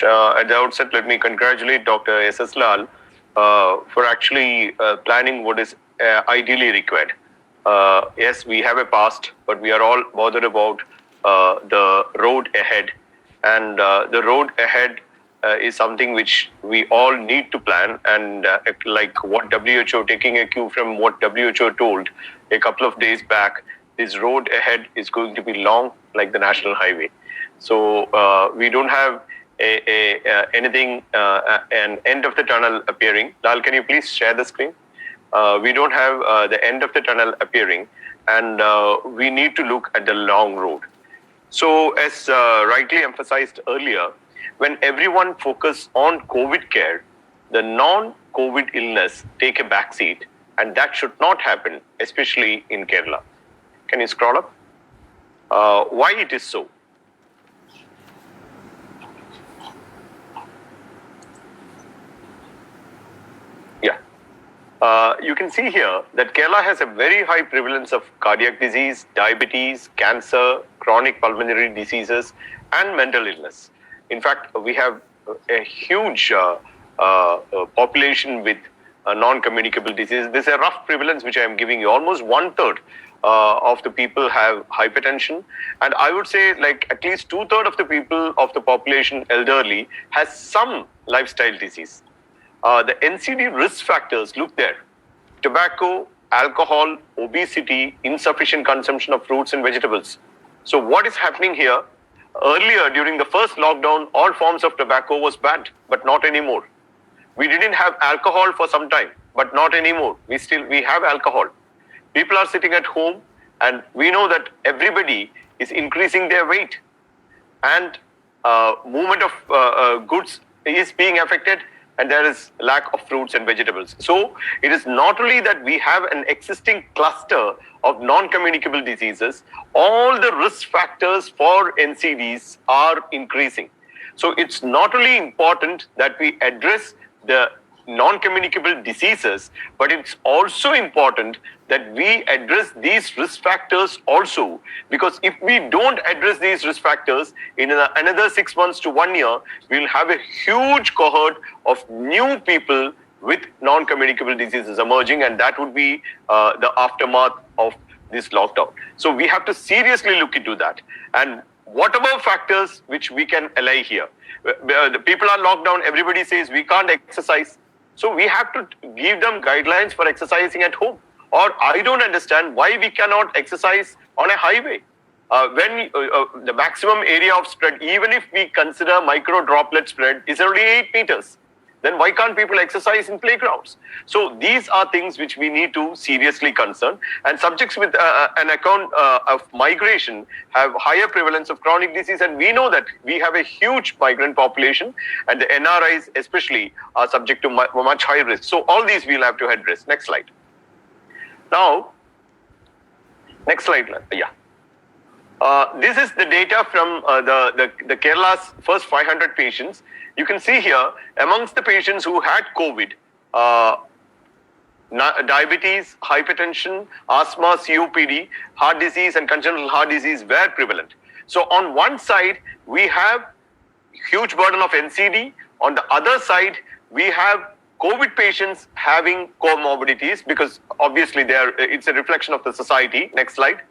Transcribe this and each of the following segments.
At the outset, let me congratulate Dr. S.S. Lal for actually planning what is ideally required. Yes, we have a past, but we are all bothered about the road ahead. And the road ahead is something which we all need to plan. And like what WHO, taking a cue from what WHO told a couple of days back, this road ahead is going to be long like the national highway. So we don't have anything, an end of the tunnel appearing. Lal, can you please share the screen? We don't have the end of the tunnel appearing, and we need to look at the long road. So, as rightly emphasized earlier, when everyone focus on COVID care, the non-COVID illness take a backseat, and that should not happen, especially in Kerala. Can you scroll up? Why it is so? Yeah. You can see here that Kerala has a very high prevalence of cardiac disease, diabetes, cancer, chronic pulmonary diseases, and mental illness. In fact, we have a huge population with non-communicable diseases. This is a rough prevalence which I am giving you. Almost 1/3 of the people have hypertension, and I would say like at least 2/3 of the people of the population elderly has some lifestyle disease. The NCD risk factors, look there: tobacco, alcohol, obesity, insufficient consumption of fruits and vegetables. So what is happening here? Earlier, during the first lockdown, all forms of tobacco was banned, but not anymore. We didn't have alcohol for some time, but not anymore. We have alcohol. People are sitting at home, and we know that everybody is increasing their weight, and movement of goods is being affected, and there is lack of fruits and vegetables. So it is not only that we have an existing cluster of non-communicable diseases, all the risk factors for NCDs are increasing. So it's not only important that we address the non-communicable diseases, but it's also important that we address these risk factors also, because if we don't address these risk factors, in another 6 months to 1 year, we'll have a huge cohort of new people with non-communicable diseases emerging, and that would be the aftermath of this lockdown. So we have to seriously look into that. And whatever factors which we can allay here, the people are locked down, everybody says we can't exercise. So we have to give them guidelines for exercising at home. Or I don't understand why we cannot exercise on a highway. When the maximum area of spread, even if we consider micro droplet spread, is only 8 meters. Then why can't people exercise in playgrounds? So these are things which we need to seriously concern. And subjects with an account of migration have higher prevalence of chronic disease. And we know that we have a huge migrant population, and the NRIs especially are subject to much higher risk. So all these we'll have to address. Next slide. Now, next slide. Yeah. This is the data from the Kerala's first 500 patients. You can see here, amongst the patients who had COVID, diabetes, hypertension, asthma, COPD, heart disease, and congenital heart disease were prevalent. So on one side, we have huge burden of NCD. On the other side, we have COVID patients having comorbidities, because obviously it's a reflection of the society. Next slide.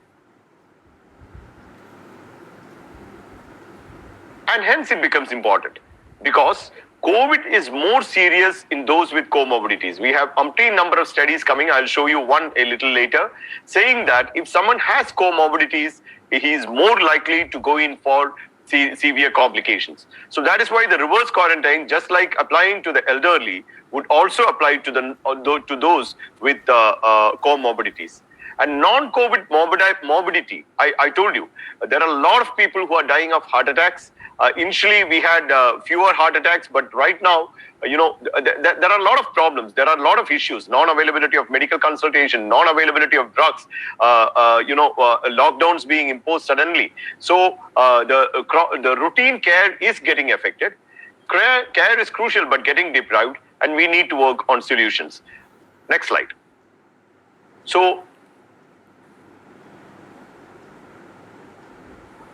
And hence it becomes important, because COVID is more serious in those with comorbidities. We have umpteen number of studies coming. I'll show you one a little later, saying that if someone has comorbidities, he is more likely to go in for severe complications. So that is why the reverse quarantine, just like applying to the elderly, would also apply to those with comorbidities. And non-COVID morbidity, I told you, there are a lot of people who are dying of heart attacks. Initially, we had fewer heart attacks, but right now, there are a lot of problems. There are a lot of issues: non-availability of medical consultation, non-availability of drugs, lockdowns being imposed suddenly. So the routine care is getting affected. Care is crucial, but getting deprived, and we need to work on solutions. Next slide. So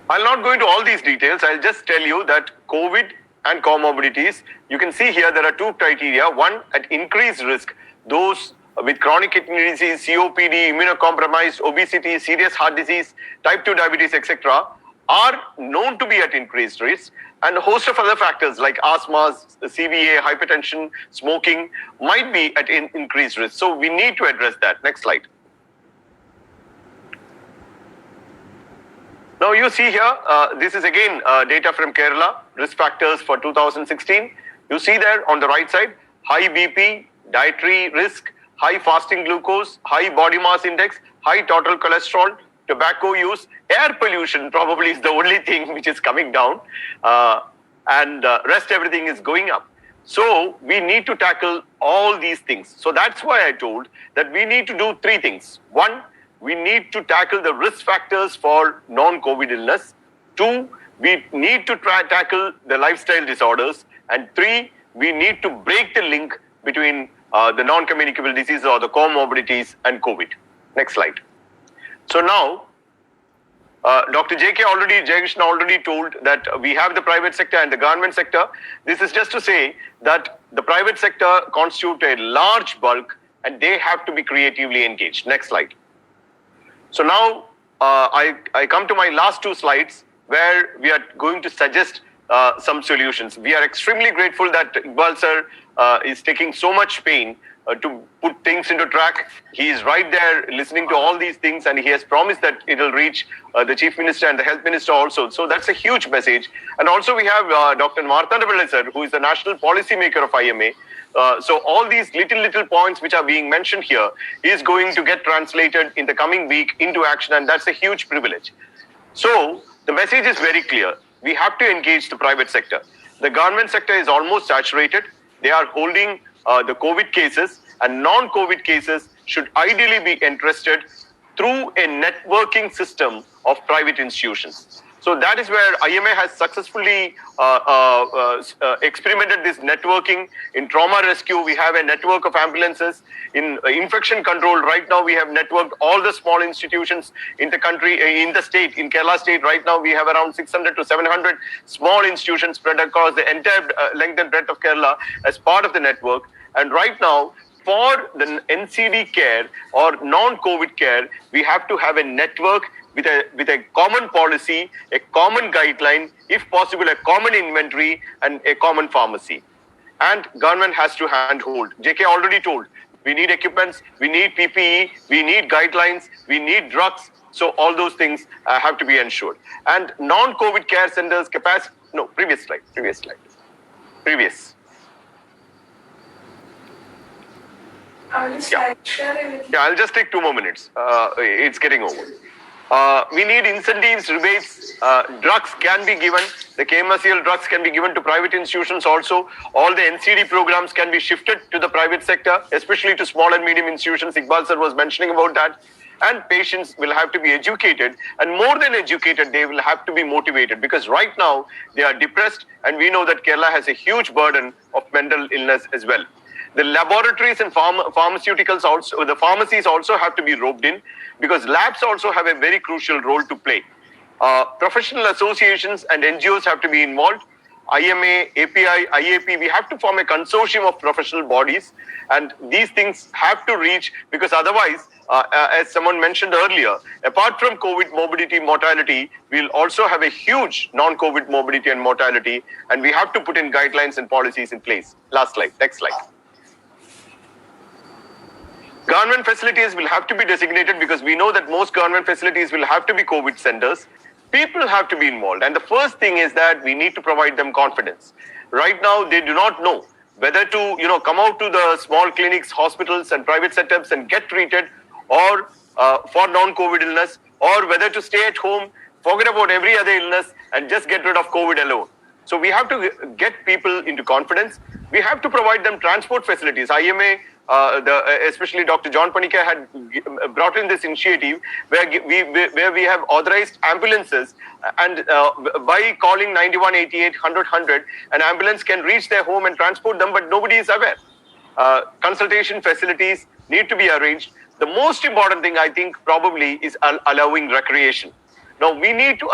I'll not go into all these details. I'll just tell you that COVID and comorbidities. You can see here there are two criteria. One, at increased risk, those with chronic kidney disease, COPD, immunocompromised, obesity, serious heart disease, type 2 diabetes, etc., are known to be at increased risk, and a host of other factors like asthma, CVA, hypertension, smoking might be at increased risk. So we need to address that. Next slide. Now you see here, this is again data from Kerala, risk factors for 2016. You see there on the right side, high BP, dietary risk, high fasting glucose, high body mass index, high total cholesterol, tobacco use, air pollution probably is the only thing which is coming down, and rest everything is going up. So we need to tackle all these things. So that's why I told that we need to do three things. One, we need to tackle the risk factors for non-COVID illness. Two, we need to tackle the lifestyle disorders. And three, we need to break the link between the non-communicable diseases or the comorbidities and COVID. Next slide. So now, Dr. Jayakrishan already told that we have the private sector and the government sector. This is just to say that the private sector constitutes a large bulk and they have to be creatively engaged. Next slide. So now I come to my last two slides where we are going to suggest some solutions. We are extremely grateful that Iqbal sir is taking so much pain to put things into track. He is right there listening to all these things, and he has promised that it will reach the Chief Minister and the Health Minister also. So that's a huge message. And also we have Dr. Marthanda Pillai sir, who is the national policy maker of IMA. So all these little points which are being mentioned here is going to get translated in the coming week into action, and that's a huge privilege. So the message is very clear. We have to engage the private sector. The government sector is almost saturated. They are holding the COVID cases, and non-COVID cases should ideally be entrusted through a networking system of private institutions. So that is where IMA has successfully experimented this networking. In trauma rescue, we have a network of ambulances. In infection control, right now we have networked all the small institutions in the country, in the state, in Kerala state. Right now we have around 600 to 700 small institutions spread across the entire length and breadth of Kerala as part of the network. And right now, for the NCD care or non-COVID care, we have to have a network with a common policy, a common guideline, if possible, a common inventory and a common pharmacy. And government has to handhold. JK already told, we need equipments, we need PPE, we need guidelines, we need drugs. So all those things have to be ensured. And non-COVID care centers capacity, no, previous slide. I'll just take 2 more minutes. It's getting over. We need incentives, rebates, drugs can be given. The KMSCL drugs can be given to private institutions also. All the NCD programs can be shifted to the private sector, especially to small and medium institutions. Iqbal sir was mentioning about that. And patients will have to be educated, and more than educated, they will have to be motivated, because right now they are depressed, and we know that Kerala has a huge burden of mental illness as well. The laboratories and pharmaceuticals also, the pharmacies also have to be roped in, because labs also have a very crucial role to play. Professional associations and NGOs have to be involved. IMA, API, IAP, we have to form a consortium of professional bodies, and these things have to reach, because otherwise, as someone mentioned earlier, apart from COVID morbidity, mortality, we'll also have a huge non-COVID morbidity and mortality, and we have to put in guidelines and policies in place. Last slide, next slide. Government facilities will have to be designated, because we know that most government facilities will have to be COVID centers. People have to be involved. And the first thing is that we need to provide them confidence. Right now, they do not know whether to, come out to the small clinics, hospitals and private setups and get treated, or for non-COVID illness, or whether to stay at home, forget about every other illness and just get rid of COVID alone. So we have to get people into confidence. We have to provide them transport facilities. IMA, especially Dr. John Panikar had brought in this initiative where we have authorized ambulances, and by calling 9188 100, an ambulance can reach their home and transport them, but nobody is aware. Consultation facilities need to be arranged. The most important thing, I think, probably is allowing recreation. Now we need to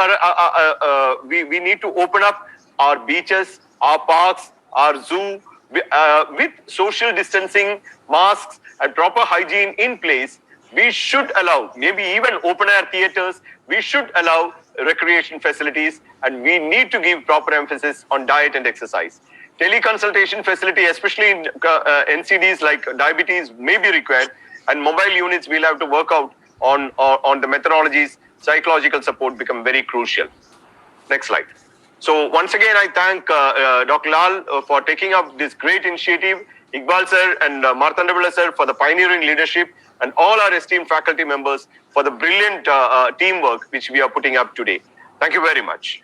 we need to open up our beaches, our parks, our zoo, with social distancing, masks, and proper hygiene in place, we should allow, maybe even open air theaters, we should allow recreation facilities, and we need to give proper emphasis on diet and exercise. Teleconsultation facility, especially in NCDs like diabetes, may be required, and mobile units will have to work out on the methodologies. Psychological support become very crucial. Next slide. So once again, I thank Dr. Lal for taking up this great initiative, Iqbal sir and Martanda Pilla sir for the pioneering leadership, and all our esteemed faculty members for the brilliant teamwork which we are putting up today. Thank you very much.